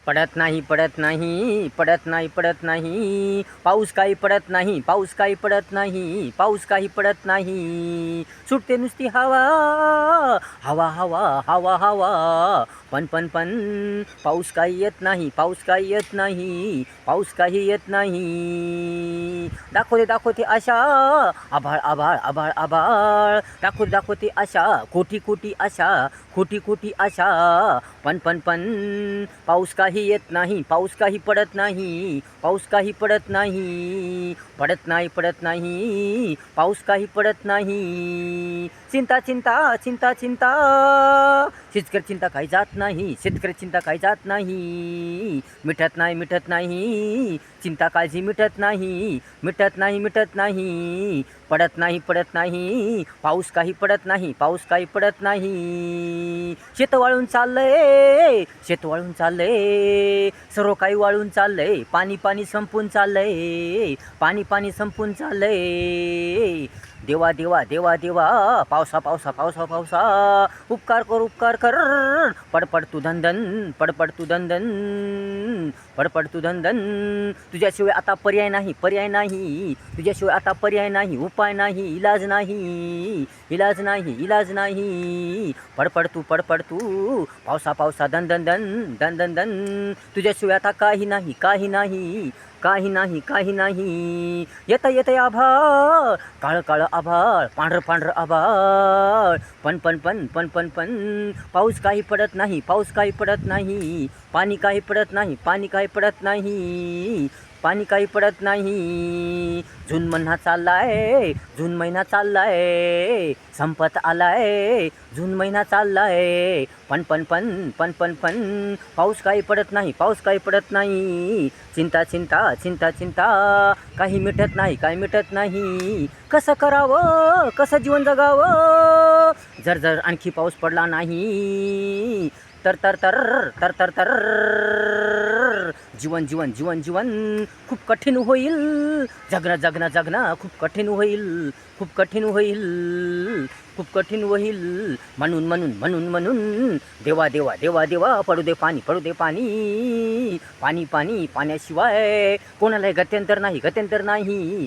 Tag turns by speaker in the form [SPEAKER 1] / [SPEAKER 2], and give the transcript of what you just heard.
[SPEAKER 1] पडत नाही पडत नाही पडत नाही पडत नाही पाऊस काही पडत नाही पाऊस काही पडत नाही पाऊस काही पडत नाही सुटते नुसती हवा हवा हवा हवा हवा पण पाऊस काही येत नाही पाऊस काही येत नाही पाऊस काही येत नाही दाखवते आशा आभाळ आभाळ आभाळ आभाळ दाखवते आशा कोटी कोटी आशा खोटी खोटी आशा पण पाऊस काही येत नाही पाऊस काही पडत नाही पाऊस काही पडत नाही पडत नाही पाऊस काही पडत नाही चिंता चिंता चिंता चिंता शेतकरी चिंता काही जात नाही शेतकरी चिंता काही जात नाही मिटत नाही चिंता काळजी मिटत नाही मिटत नाही पडत नाही पाऊस काही पडत नाही पाऊस काही पडत नाही शेत वाळून चाललंय सर्व काही वाळून चाललंय पाणी संपून चाललंय पाणी संपून चाललंय देवा देवा देवा देवा पावसा पावसा पावसा पावसा उपकार कर पडपड तू धंदन पडपड तू धंदन तुझ्याशिवाय आता पर्याय नाही तुझ्याशिवाय आता पर्याय नाही उपाय नाही इलाज नाही पडपड तू पावसा पावसा दन तुझ्याशिवाय आता काही नाही येत आभाळ काळ आभाळ पांढर आभाळ पण पाऊस काही पडत नाही पाणी काही पडत नाही जून महिना चाललाय संपत आलाय जून महिना चाललाय पण पाऊस काही पडत नाही चिंता काही मिटत नाही कसं करावं कसं जीवन जगावं जर आणखी पाऊस पडला नाही तर जीवन खूप कठीण होईल जगणं खूप कठीण होईल म्हणून देवा पडू दे पाणी पाण्याशिवाय कोणालाही गत्यंतर नाही